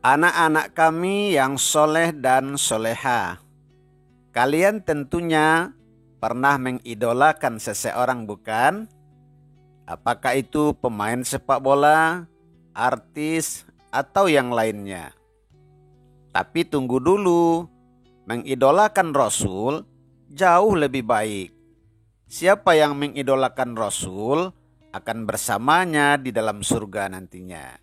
Anak-anak kami yang soleh dan soleha, kalian tentunya pernah mengidolakan seseorang, bukan? Apakah itu pemain sepak bola, artis, atau yang lainnya? Tapi tunggu dulu, mengidolakan Rasul jauh lebih baik. Siapa yang mengidolakan Rasul akan bersamanya di dalam surga nantinya.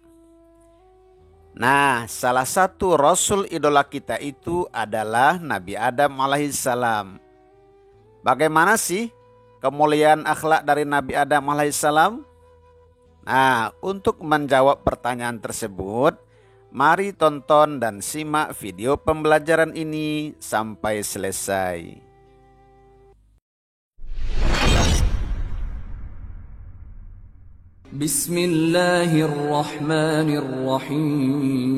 Nah, salah satu Rasul idola kita itu adalah Nabi Adam alaihissalam. Bagaimana sih kemuliaan akhlak dari Nabi Adam alaihissalam? Nah, untuk menjawab pertanyaan tersebut, mari tonton dan simak video pembelajaran ini sampai selesai. Bismillahirrahmanirrahim.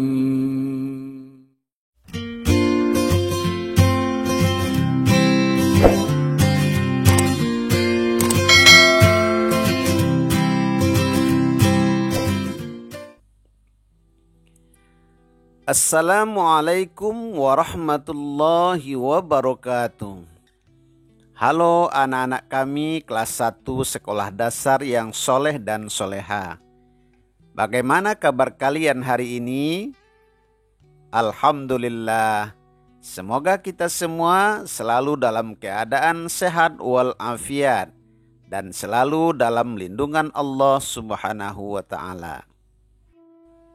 Assalamualaikum warahmatullahi wabarakatuh. Halo anak-anak kami kelas 1 sekolah dasar yang soleh dan soleha. Bagaimana kabar kalian hari ini? Alhamdulillah. Semoga kita semua selalu dalam keadaan sehat walafiat dan selalu dalam lindungan Allah Subhanahu wa ta'ala.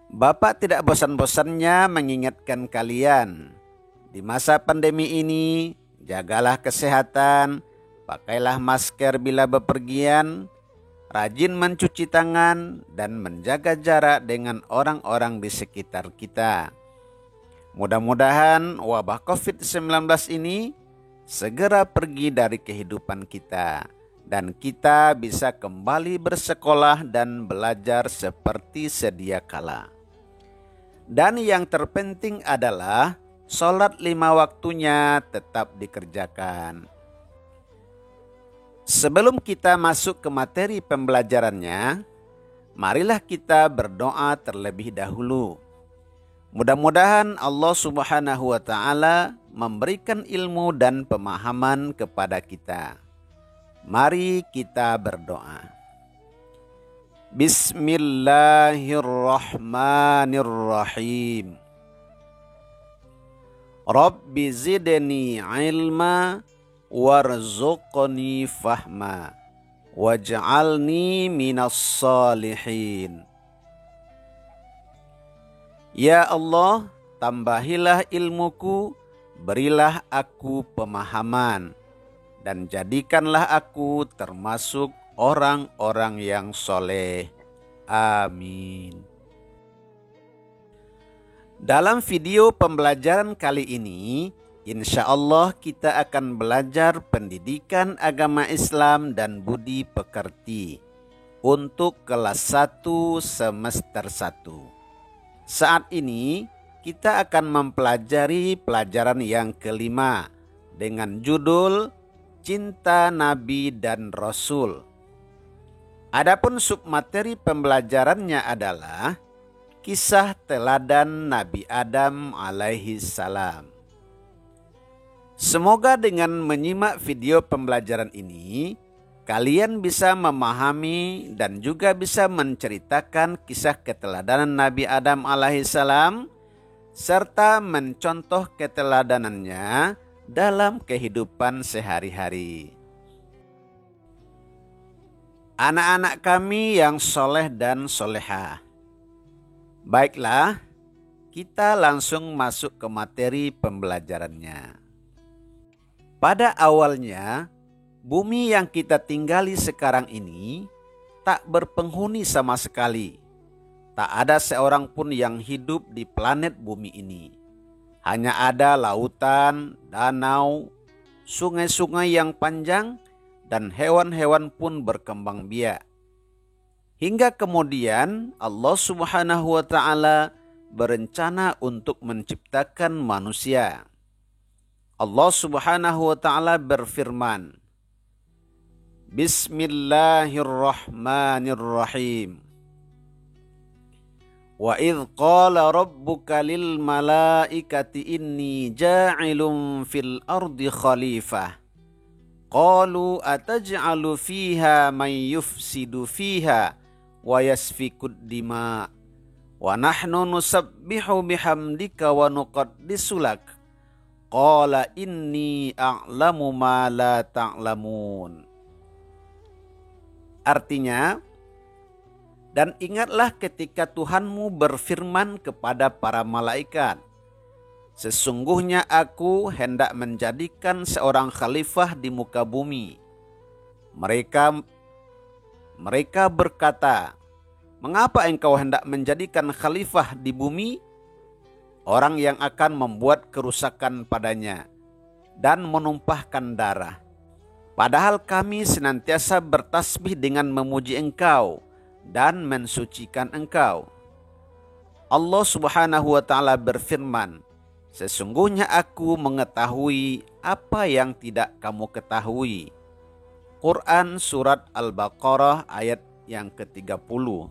Bapak tidak bosan-bosannya mengingatkan kalian, di masa pandemi ini jagalah kesehatan, pakailah masker bila bepergian, rajin mencuci tangan dan menjaga jarak dengan orang-orang di sekitar kita. Mudah-mudahan wabah COVID-19 ini segera pergi dari kehidupan kita dan kita bisa kembali bersekolah dan belajar seperti sedia kala. Dan yang terpenting adalah sholat 5 waktunya tetap dikerjakan. Sebelum kita masuk ke materi pembelajarannya, marilah kita berdoa terlebih dahulu. Mudah-mudahan Allah Subhanahu wa ta'ala memberikan ilmu dan pemahaman kepada kita. Mari kita berdoa. Bismillahirrahmanirrahim. Rabbi zidni ilma warzuqni fahma waj'alni minas salihin. Ya Allah, tambahilah ilmuku, berilah aku pemahaman, dan jadikanlah aku termasuk orang-orang yang soleh. Amin. Dalam video pembelajaran kali ini, insya Allah kita akan belajar pendidikan agama Islam dan budi pekerti untuk kelas 1 semester 1. Saat ini kita akan mempelajari pelajaran yang kelima dengan judul Cinta Nabi dan Rasul. Adapun submateri pembelajarannya adalah kisah teladan Nabi Adam alaihi salam. Semoga dengan menyimak video pembelajaran ini, kalian bisa memahami dan juga bisa menceritakan kisah keteladanan Nabi Adam alaihi salam serta mencontoh keteladanannya dalam kehidupan sehari-hari. Anak-anak kami yang soleh dan soleha, baiklah, kita langsung masuk ke materi pembelajarannya. Pada awalnya, bumi yang kita tinggali sekarang ini tak berpenghuni sama sekali. Tak ada seorang pun yang hidup di planet bumi ini. Hanya ada lautan, danau, sungai-sungai yang panjang, dan hewan-hewan pun berkembang biak. Hingga kemudian Allah Subhanahu wa ta'ala berencana untuk menciptakan manusia. Allah Subhanahu wa ta'ala berfirman, Bismillahirrahmanirrahim. Wa idh qala rabbuka lil malaikati inni ja'ilun fil ardi khalifah. Qalu ataj'alu fiha man yufsidu fiha wa yasfikud dima wa nahnu nusabbihu bihamdika wa nuqaddisu lak. Qala inni a'lamu ma la ta'lamun. Artinya, dan ingatlah ketika Tuhanmu berfirman kepada para malaikat, sesungguhnya aku hendak menjadikan seorang khalifah di muka bumi. Mereka berkata, mengapa engkau hendak menjadikan khalifah di bumi? Orang yang akan membuat kerusakan padanya dan menumpahkan darah. Padahal kami senantiasa bertasbih dengan memuji engkau dan mensucikan engkau. Allah Subhanahu wa ta'ala berfirman, sesungguhnya aku mengetahui apa yang tidak kamu ketahui. Quran Surat Al-Baqarah ayat yang ke-30.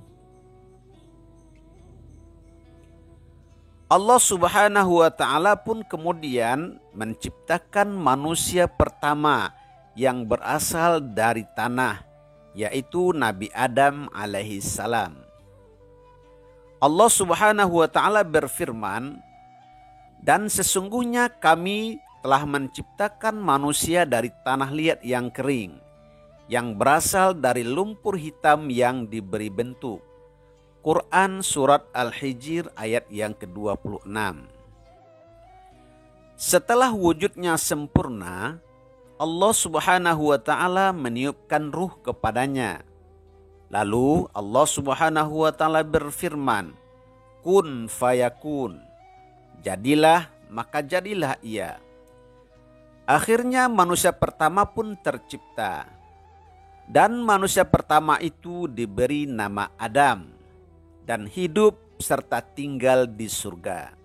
Allah Subhanahu wa ta'ala pun kemudian menciptakan manusia pertama yang berasal dari tanah, yaitu Nabi Adam alaihi salam. Allah Subhanahu wa ta'ala berfirman, dan sesungguhnya kami telah menciptakan manusia dari tanah liat yang kering, yang berasal dari lumpur hitam yang diberi bentuk. Quran Surat Al-Hijr ayat yang ke-26. Setelah wujudnya sempurna, Allah Subhanahu wa ta'ala meniupkan ruh kepadanya. Lalu Allah Subhanahu wa ta'ala berfirman, kun fayakun. Jadilah, maka jadilah ia. Akhirnya manusia pertama pun tercipta. Dan manusia pertama itu diberi nama Adam dan hidup serta tinggal di surga.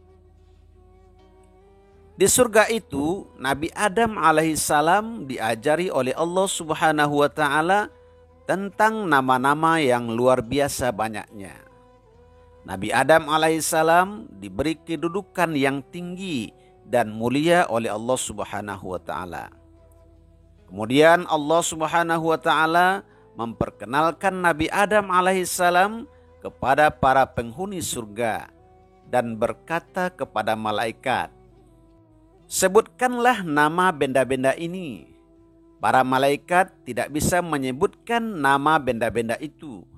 Di surga itu Nabi Adam alaihissalam diajari oleh Allah Subhanahu wa ta'ala tentang nama-nama yang luar biasa banyaknya. Nabi Adam alaihissalam diberi kedudukan yang tinggi dan mulia oleh Allah Subhanahu wa ta'ala. Kemudian Allah Subhanahu wa ta'ala memperkenalkan Nabi Adam alaihissalam kepada para penghuni surga dan berkata kepada malaikat, sebutkanlah nama benda-benda ini. Para malaikat tidak bisa menyebutkan nama benda-benda itu.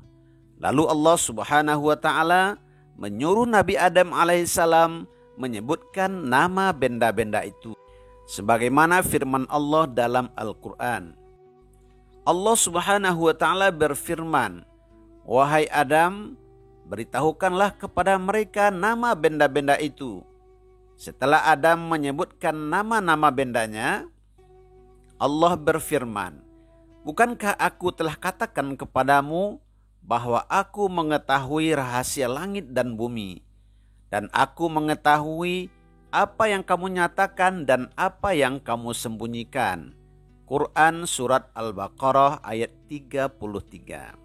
Lalu Allah Subhanahu wa ta'ala menyuruh Nabi Adam alaihissalam menyebutkan nama benda-benda itu, sebagaimana firman Allah dalam Al-Quran. Allah Subhanahu wa ta'ala berfirman, wahai Adam, beritahukanlah kepada mereka nama benda-benda itu. Setelah Adam menyebutkan nama-nama bendanya, Allah berfirman, bukankah aku telah katakan kepadamu bahwa aku mengetahui rahasia langit dan bumi, dan aku mengetahui apa yang kamu nyatakan dan apa yang kamu sembunyikan. Quran Surat Al-Baqarah ayat 33.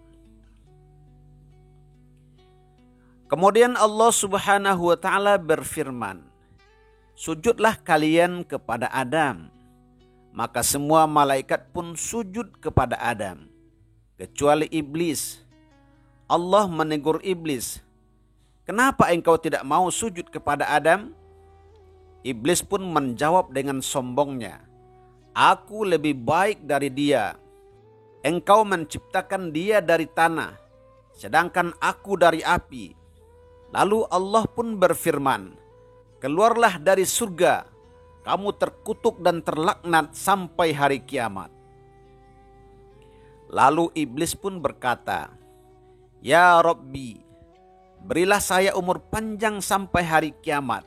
Kemudian Allah Subhanahu wa ta'ala berfirman, sujudlah kalian kepada Adam. Maka semua malaikat pun sujud kepada Adam, kecuali iblis. Allah menegur iblis, kenapa engkau tidak mau sujud kepada Adam? Iblis pun menjawab dengan sombongnya, aku lebih baik dari dia. Engkau menciptakan dia dari tanah, sedangkan aku dari api. Lalu Allah pun berfirman, keluarlah dari surga, kamu terkutuk dan terlaknat sampai hari kiamat. Lalu iblis pun berkata, ya Rabbi, berilah saya umur panjang sampai hari kiamat,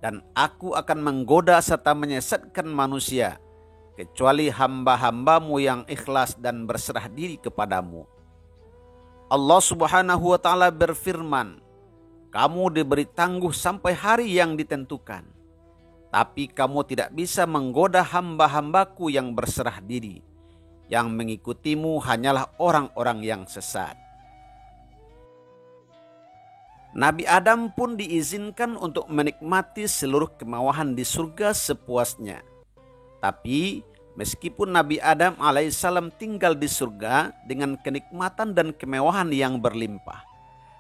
dan aku akan menggoda serta menyesatkan manusia, kecuali hamba-hambamu yang ikhlas dan berserah diri kepadamu. Allah Subhanahu wa ta'ala berfirman, kamu diberi tangguh sampai hari yang ditentukan, tapi kamu tidak bisa menggoda hamba-hambaku yang berserah diri. Yang mengikutimu hanyalah orang-orang yang sesat. Nabi Adam pun diizinkan untuk menikmati seluruh kemewahan di surga sepuasnya. Tapi meskipun Nabi Adam alaihissalam tinggal di surga dengan kenikmatan dan kemewahan yang berlimpah,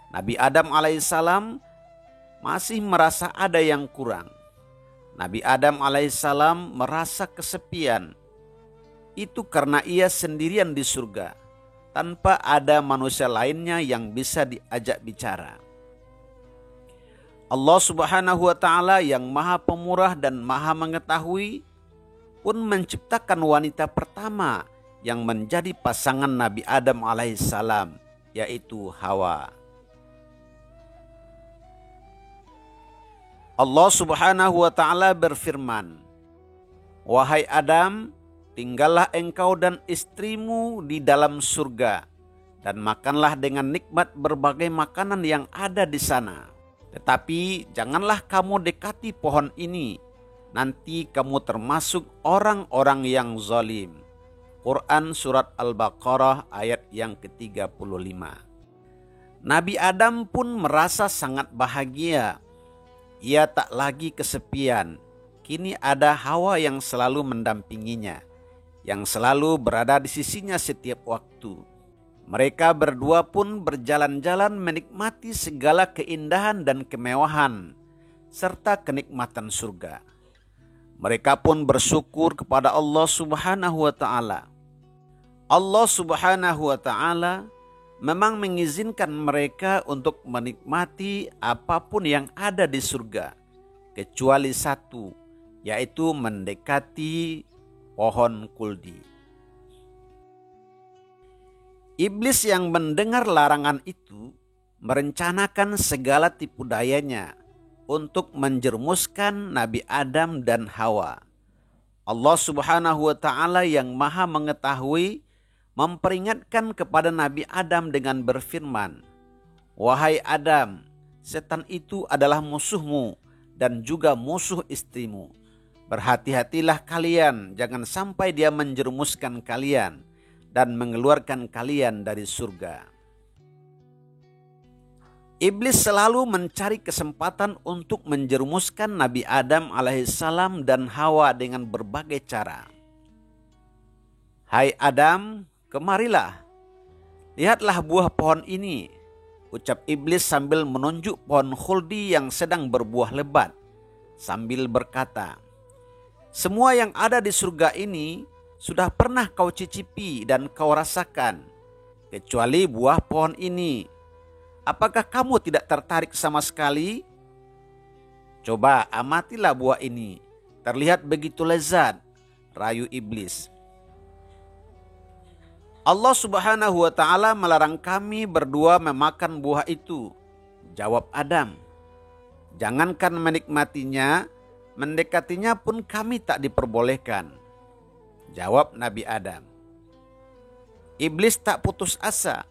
Nabi Adam alaihissalam masih merasa ada yang kurang. Nabi Adam alaihissalam merasa kesepian. Itu karena ia sendirian di surga, tanpa ada manusia lainnya yang bisa diajak bicara. Allah Subhanahu wa Ta'ala yang Maha Pemurah dan Maha Mengetahui pun menciptakan wanita pertama yang menjadi pasangan Nabi Adam alaihissalam, yaitu Hawa. Allah Subhanahu wa Ta'ala berfirman, "Wahai Adam, tinggallah engkau dan istrimu di dalam surga dan makanlah dengan nikmat berbagai makanan yang ada di sana. Tetapi janganlah kamu dekati pohon ini, nanti kamu termasuk orang-orang yang zalim." Quran Surat Al-Baqarah ayat yang ke-35. Nabi Adam pun merasa sangat bahagia. Ia tak lagi kesepian. Kini ada Hawa yang selalu mendampinginya, yang selalu berada di sisinya setiap waktu. Mereka berdua pun berjalan-jalan menikmati segala keindahan dan kemewahan serta kenikmatan surga. Mereka pun bersyukur kepada Allah Subhanahu wa Ta'ala. Allah Subhanahu wa Ta'ala memang mengizinkan mereka untuk menikmati apapun yang ada di surga, kecuali satu, yaitu mendekati pohon kuldi. Iblis yang mendengar larangan itu merencanakan segala tipu dayanya untuk menjerumuskan Nabi Adam dan Hawa. Allah Subhanahu wa Ta'ala yang Maha Mengetahui memperingatkan kepada Nabi Adam dengan berfirman, "Wahai Adam, setan itu adalah musuhmu dan juga musuh istrimu. Berhati-hatilah kalian, jangan sampai dia menjerumuskan kalian dan mengeluarkan kalian dari surga." Iblis selalu mencari kesempatan untuk menjerumuskan Nabi Adam alaihissalam dan Hawa dengan berbagai cara. "Hai Adam, kemarilah. Lihatlah buah pohon ini," ucap iblis sambil menunjuk pohon khuldi yang sedang berbuah lebat, sambil berkata, "Semua yang ada di surga ini sudah pernah kau cicipi dan kau rasakan, kecuali buah pohon ini. Apakah kamu tidak tertarik sama sekali? Coba amatilah buah ini, terlihat begitu lezat," rayu iblis. "Allah Subhanahu wa Ta'ala melarang kami berdua memakan buah itu," jawab Adam. "Jangankan menikmatinya, mendekatinya pun kami tak diperbolehkan," jawab Nabi Adam. Iblis tak putus asa.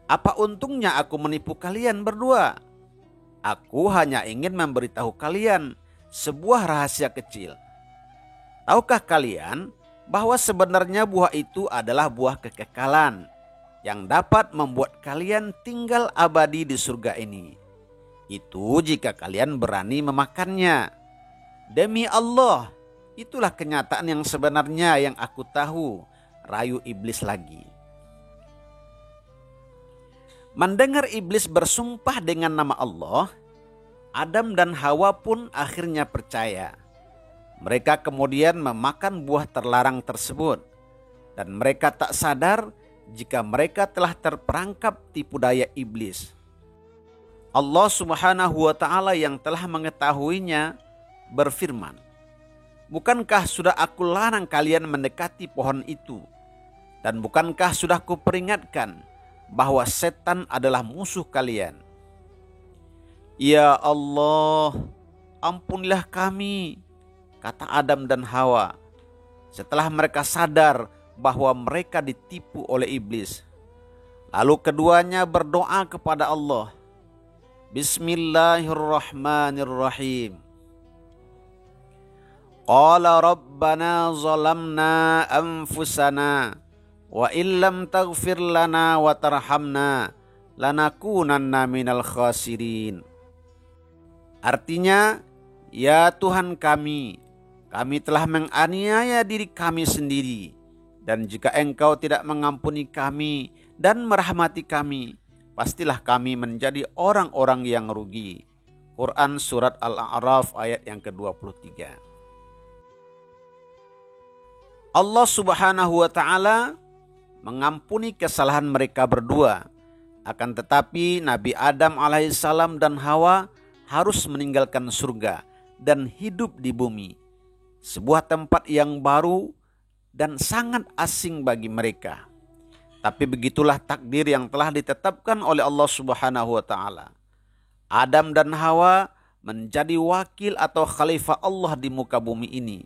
"Apa untungnya aku menipu kalian berdua? Aku hanya ingin memberitahu kalian sebuah rahasia kecil. Tahukah kalian bahwa sebenarnya buah itu adalah buah kekekalan yang dapat membuat kalian tinggal abadi di surga ini. Itu jika kalian berani memakannya. Demi Allah, itulah kenyataan yang sebenarnya yang aku tahu," rayu iblis lagi. Mendengar iblis bersumpah dengan nama Allah, Adam dan Hawa pun akhirnya percaya. Mereka kemudian memakan buah terlarang tersebut, dan mereka tak sadar jika mereka telah terperangkap tipu daya iblis. Allah Subhanahu wa Ta'ala yang telah mengetahuinya berfirman, "Bukankah sudah aku larang kalian mendekati pohon itu? Dan bukankah sudah kuperingatkan bahwa setan adalah musuh kalian?" "Ya Allah, ampunilah kami," kata Adam dan Hawa setelah mereka sadar bahwa mereka ditipu oleh iblis. Lalu keduanya berdoa kepada Allah. Bismillahirrahmanirrahim. Qala rabbana zalamna anfusana wa illam taghfir lana wa tarhamna lanakunanna minal khasirin. Artinya, ya Tuhan kami telah menganiaya diri kami sendiri, dan jika Engkau tidak mengampuni kami dan merahmati kami, pastilah kami menjadi orang-orang yang rugi. Quran Surat Al-A'raf ayat yang ke-23. Allah Subhanahu wa Ta'ala mengampuni kesalahan mereka berdua. Akan tetapi Nabi Adam alaihissalam dan Hawa harus meninggalkan surga dan hidup di bumi, sebuah tempat yang baru dan sangat asing bagi mereka. Tapi begitulah takdir yang telah ditetapkan oleh Allah Subhanahu wa Ta'ala. Adam dan Hawa menjadi wakil atau khalifah Allah di muka bumi ini.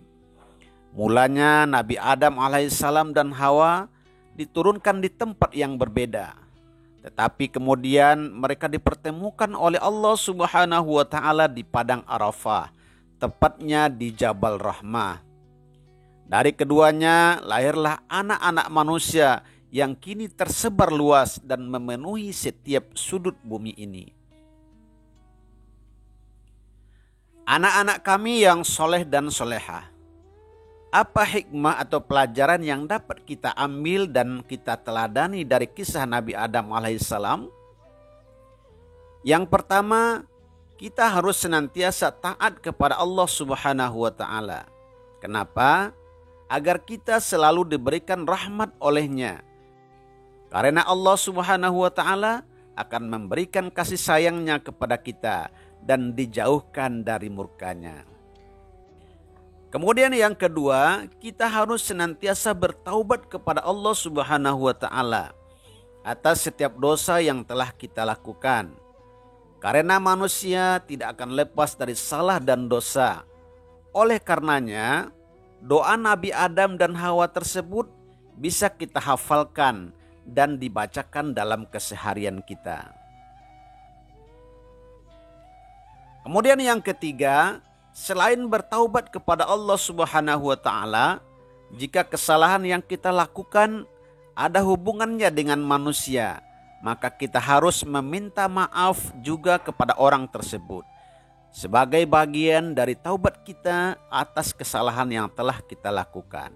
Mulanya Nabi Adam alaihissalam dan Hawa diturunkan di tempat yang berbeda. Tetapi kemudian mereka dipertemukan oleh Allah Subhanahu wa Ta'ala di padang Arafah, tepatnya di Jabal Rahmah. Dari keduanya lahirlah anak-anak manusia yang kini tersebar luas dan memenuhi setiap sudut bumi ini. Anak-anak kami yang soleh dan solehah, apa hikmah atau pelajaran yang dapat kita ambil dan kita teladani dari kisah Nabi Adam alaihissalam? Yang pertama, kita harus senantiasa taat kepada Allah Subhanahu wa Ta'ala. Kenapa? Agar kita selalu diberikan rahmat olehnya. Karena Allah Subhanahu wa Ta'ala akan memberikan kasih sayangnya kepada kita dan dijauhkan dari murkanya. Kemudian yang kedua, kita harus senantiasa bertaubat kepada Allah Subhanahu wa Ta'ala atas setiap dosa yang telah kita lakukan. Karena manusia tidak akan lepas dari salah dan dosa. Oleh karenanya, doa Nabi Adam dan Hawa tersebut bisa kita hafalkan dan dibacakan dalam keseharian kita. Kemudian yang ketiga, selain bertaubat kepada Allah Subhanahu wa Ta'ala, jika kesalahan yang kita lakukan ada hubungannya dengan manusia, maka kita harus meminta maaf juga kepada orang tersebut sebagai bagian dari taubat kita atas kesalahan yang telah kita lakukan.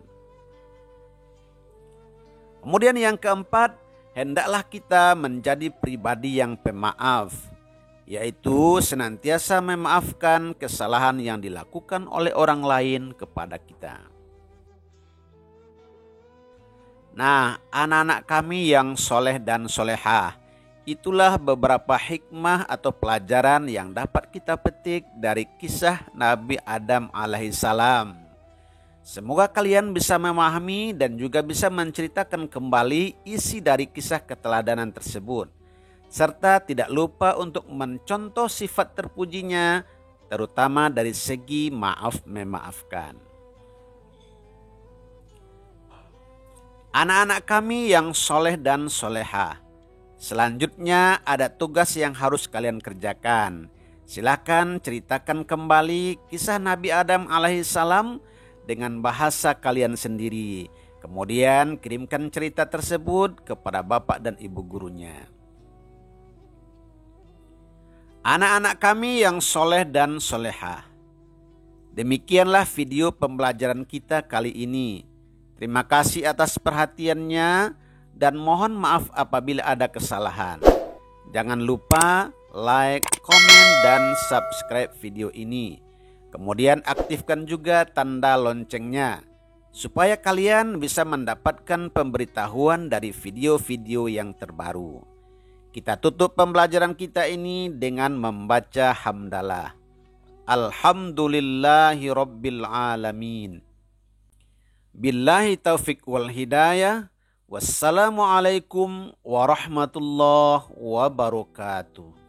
Kemudian yang keempat, hendaklah kita menjadi pribadi yang pemaaf, yaitu senantiasa memaafkan kesalahan yang dilakukan oleh orang lain kepada kita. Nah, anak-anak kami yang soleh dan solehah, itulah beberapa hikmah atau pelajaran yang dapat kita petik dari kisah Nabi Adam alaihissalam. Semoga kalian bisa memahami dan juga bisa menceritakan kembali isi dari kisah keteladanan tersebut, serta tidak lupa untuk mencontoh sifat terpujinya, terutama dari segi maaf memaafkan. Anak-anak kami yang soleh dan solehah, selanjutnya ada tugas yang harus kalian kerjakan. Silakan ceritakan kembali kisah Nabi Adam alaihissalam dengan bahasa kalian sendiri. Kemudian kirimkan cerita tersebut kepada bapak dan ibu gurunya. Anak-anak kami yang soleh dan solehah, demikianlah video pembelajaran kita kali ini. Terima kasih atas perhatiannya dan mohon maaf apabila ada kesalahan. Jangan lupa like, komen, dan subscribe video ini. Kemudian aktifkan juga tanda loncengnya supaya kalian bisa mendapatkan pemberitahuan dari video-video yang terbaru. Kita tutup pembelajaran kita ini dengan membaca hamdalah. Alhamdulillahi Rabbil Alamin. Billahi taufiq wal hidayah. Wassalamualaikum warahmatullahi wabarakatuh.